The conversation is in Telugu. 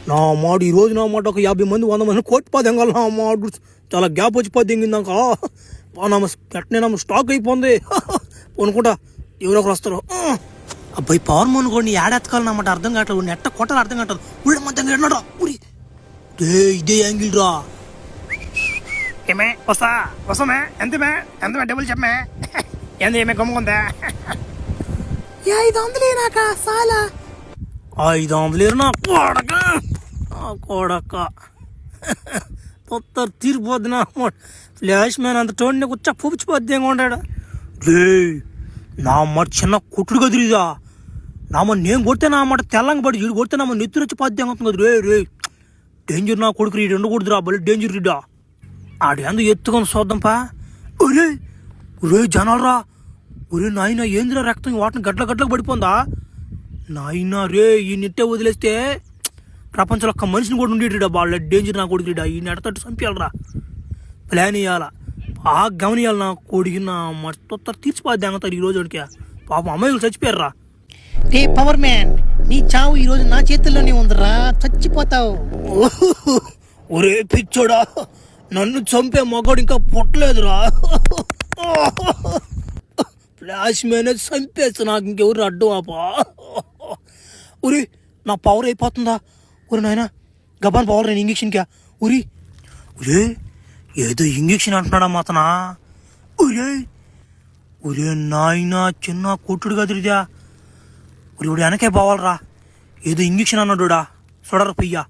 నా మాట ఈరోజు నా మాట ఒక 50 మంది 100 మంది కోటి పదెంగాలి నా మాట చాలా గ్యాప్ వచ్చి పది దింగిందాక ఎట్టనే నమ్మ స్టాక్ అయిపోయింది అనుకుంటా ఎవరో ఒకరు వస్తారు. అబ్బాయి పవర్ మోన్ కూడా ఏడెత్తుకోవాలన్నమాట అర్థం కావట్లేదు, నెట్ట కొట్టాలి అర్థం కావట్లేదు. ఊళ్ళో మొత్తం ఎన్నడా ఊరి ఇదే యాంగిల్ రా. ఏమే వస్తామే ఎంతమే డబ్బులు చెప్పమే ఏంది ఏమే గమ్ముకుందా 500 నాక చాలా 500 నా కొడక తొత్తరు తీరిపోద్ది నా ఫ్లాష్ మ్యాన్ అంత టోన్ కూర్చా పుచ్చిపోద్ది ఏమో ఉంటాడు. నా మాట చిన్న కుట్టుడు కదిరిదా నా మాట నేను కొడితే నా మాట తెల్లంగా పడి వీడు కొడితే నా మాట నెత్తురు వచ్చి పద్యం అవుతుంది కదా. రే డేంజర్ నా కొడుకు రీడు ఉండకూడదురా బలి డేంజర్ రీడా ఆడు ఎందుకు ఎత్తుకొని చూద్దాంపా. ఒరే జనాలరా, ఒరే నాయన ఏందిరా రక్తం వాటిని గట్లకు పడిపోందా నాయన. రే ఈ నెట్టే వదిలేస్తే ప్రపంచంలో ఒక్క మనిషిని కూడా ఉండేటిడా వాళ్ళ డేంజర్ నా కొడుకు రీడా ఈ నెట్టతట్టు చంపేయాలరా. ప్లాన్ వేయాలా బాగా గమనియాలి నా కొడుకు నా మొత్తం తీర్చిపోద్ది అంగతారు ఈ రోజు వాడికి. పాపం అమ్మాయిలు చచ్చిపోయారా. రే పవర్ మ్యాన్ నీ చావు ఈ రోజు నా చేతుల్లోనే ఉందిరా, చచ్చిపోతావు. ఒరే పిచ్చోడా, నన్ను చంపే మగాడు ఇంకా పుట్టలేదురా. ఫ్లాష్ మ్యాన్ చంపేస్తా, నాకు ఇంకెవరు అడ్డు ఆపా. ఉరి నా పవర్ అయిపోతుందా. ఊరి నాయన గబాన్ పవర్ నేను ఇంజక్షన్కా. ఉరి ఏదో ఇంజక్షన్ అంటున్నాడా మాతనా. ఒరే నాయన చిన్న కొట్టుడు కదిరిదా. ఇప్పుడు వెనకే పోవాలరా, ఏదో ఇంజక్షన్ అన్నాడుడా చూడరా పొయ్యా.